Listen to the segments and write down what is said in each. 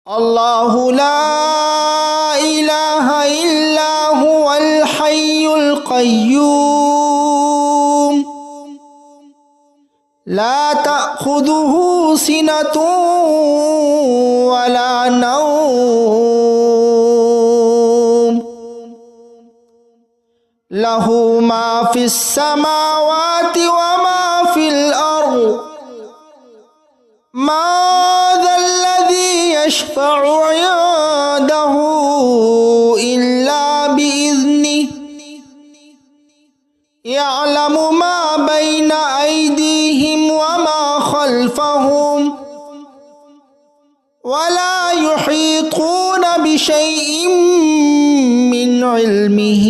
الله لا إله إلا هو الحي القيوم لا تأخذه سنة ولا نوم له ما في السماوات وما في الأرض ما ذا الذي يشفع عنده إلا بإذنه يعلم ما بين أيديهم وما خلفهم ولا يحيطون بشيء من علمه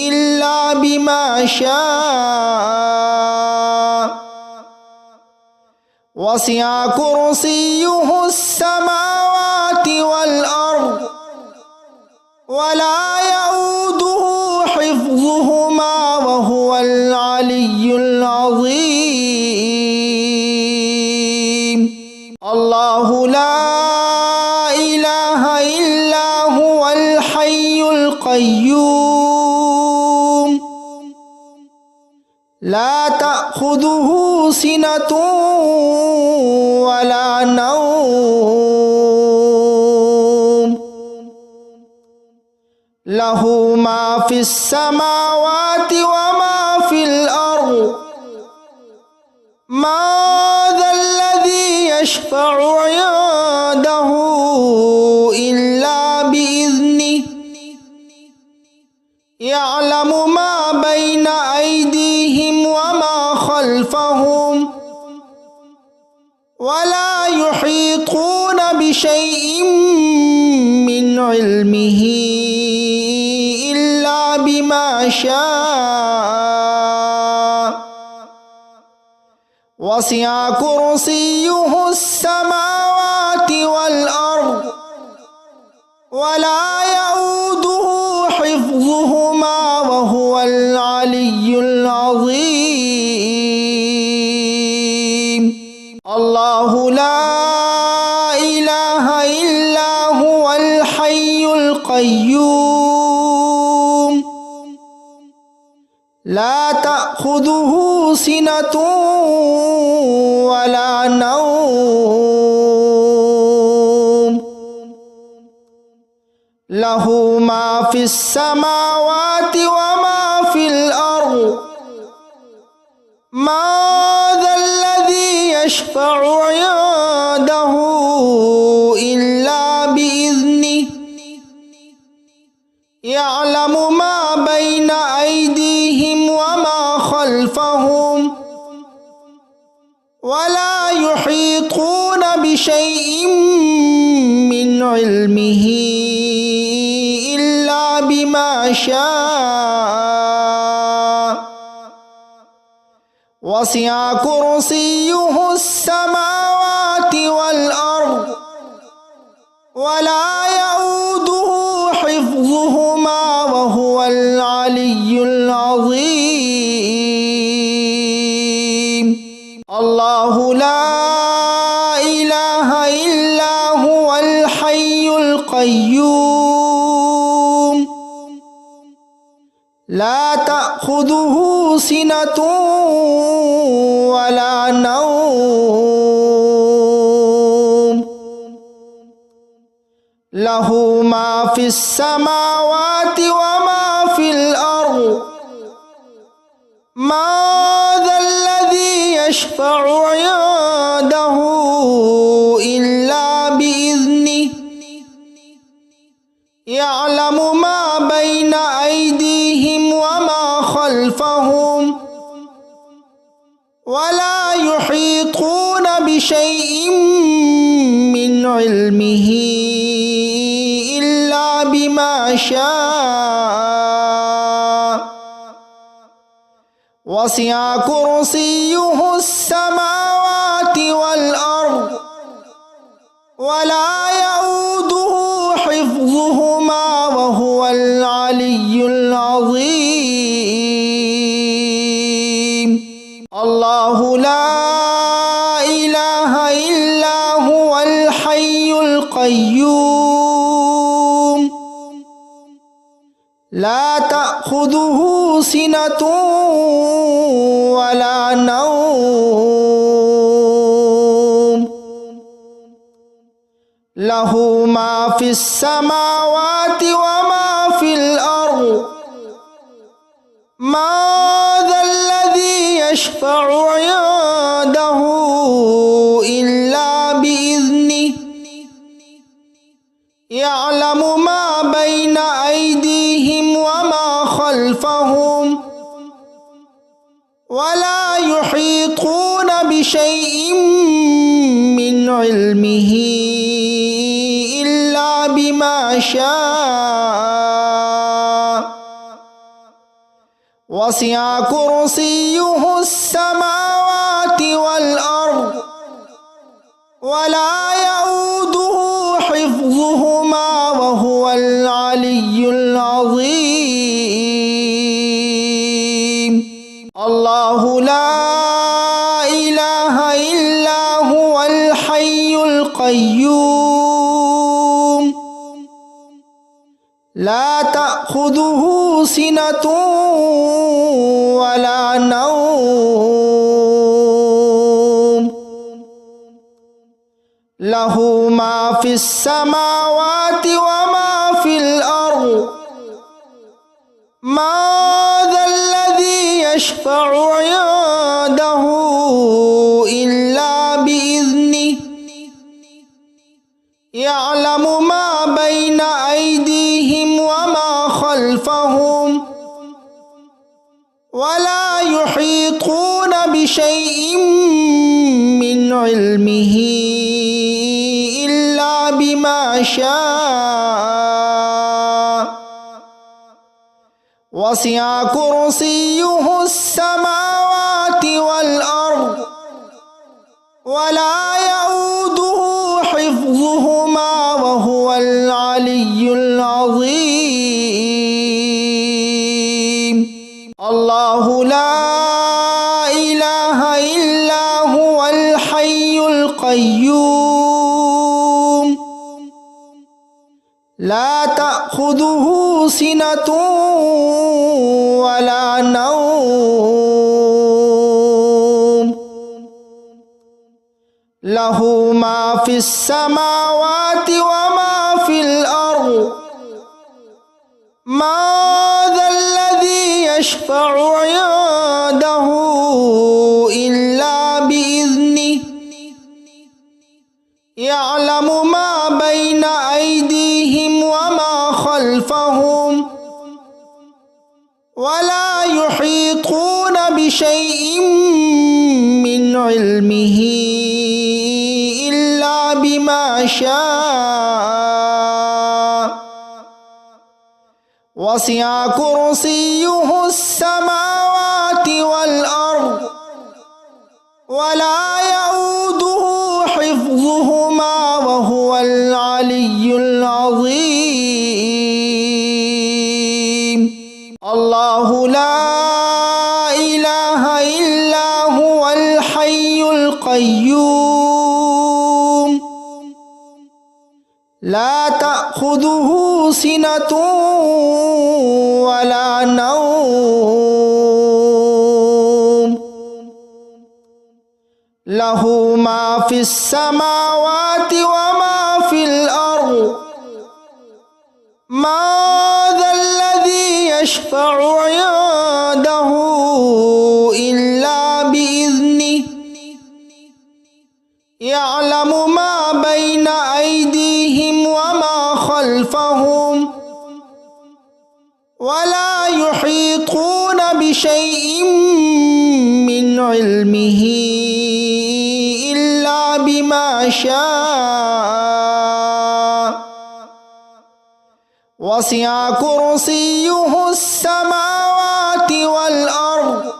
إلا بما شاء وسع كرسيه السماوات والأرض ولا يؤوده حفظهما وهو العلي العظيم الله لا إله إلا هو الحي القيوم لا تأخذه سنة ولا نوم له ما في السماوات وما في الأرض ما ذا الذي يشفع عنده إلا بإذنه يعلم ما بين أيديهم وما خلفهم ولا يحيطون بشيء من علمه إلا بما شاء وسع كرسيه السماوات والأرض ولا يؤوده حفظهما وهو العلي العظيم الله لا إله إلا هو الحي القيوم لا تأخذه سنة ولا نوم له ما في السماوات وما في الأرض ما ذا الذي يشفع عنده إلا بإذنه يعلم ما بين أيديهم وما خلفهم ولا يحيطون بشيء من علمه إلا بما شاء وسع كرسيه السماوات والأرض ولا يؤوده حفظهما وهو العلي العظيم الله لا إله إلا هو الحي القيوم لا تأخذه سنة ولا نوم له ما في السماوات وما في الأرض ما ذا الذي يشفع عنده إلا بإذنه يعلم ما بين أيديهم وما خلفهم ولا يحيطون بشيء من علمه إلا بما شاء وسع كرسيه السماوات والأرض ولا يؤوده حفظهما وهو العلي العظيم الله لا إله إلا هو الحي القيوم لا تأخذه سنة ولا نوم له ما في السماوات وما في الأرض ما ذا الذي يشفع عنده إلا بإذنه يعلم ما بين أيديهم وما خلفهم ولا يحيطون بشيء من علمه إلا بما شاء وسع كرسيه السماوات والأرض ولا يؤوده حفظهما وهو العلي العظيم الله لا إله إلا هو الحي القيوم لا تأخذه سنة ولا نوم له ما في السماوات وما في الأرض ما ذا الذي يشفع عنده إلا بإذنه يعلم ما بين أيديهم وما خلفهم ولا يحيطون بشيء من علمه إلا بما شاء وسع كرسيه السماوات والأرض ولا يؤوده حفظهما وهو العلي العظيم الله لا إله إلا هو الحي القيوم لا تأخذه سنة ولا نوم له ما في السماوات وما في الأرض ما ذا الذي يشفع عنده إلا بإذنه يعلم ما بين أيديهم وما خلفهم ولا يحيطون بشيء من علمه إلا بما شاء وسع كرسيه السماوات والأرض ولا يؤوده حفظهما وهو العلي العظيم الله لا إله إلا هو الحي القيوم لا تأخذه سنة ولا نوم له ما في السماوات وما في الأرض ما ذا الذي يشفع عنده إلا بإذنه يعلم ما بين أيديهم وما خلفهم ولا يحيطون بشيء من علمه إلا بما شاء وسع كرسيه السماوات والأرض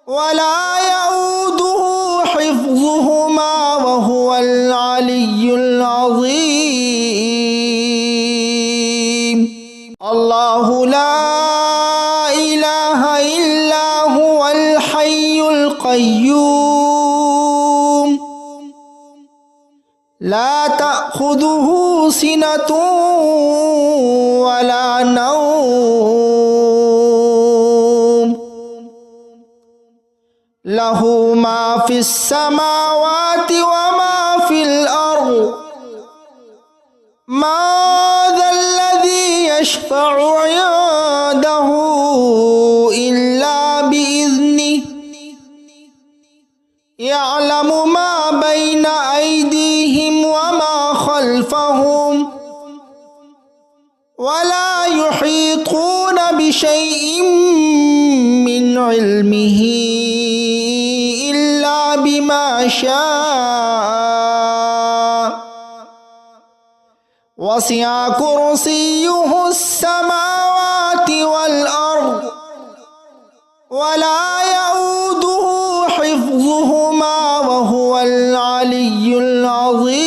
ولا يؤوده حفظهما وهو العلي العظيم الله لا إله إلا هو الحي القيوم لا تأخذه سنة ولا نوم له ما في السماوات وما في الأرض ما ذا الذي يشفع عنده إلا بإذنه يعلم ما بين أيديهم وما خلفهم ولا يحيطون بشيء من علمه إلا بما شاء وسع كرسيه السماوات والأرض ولا يؤوده حفظهما وهو العلي العظيم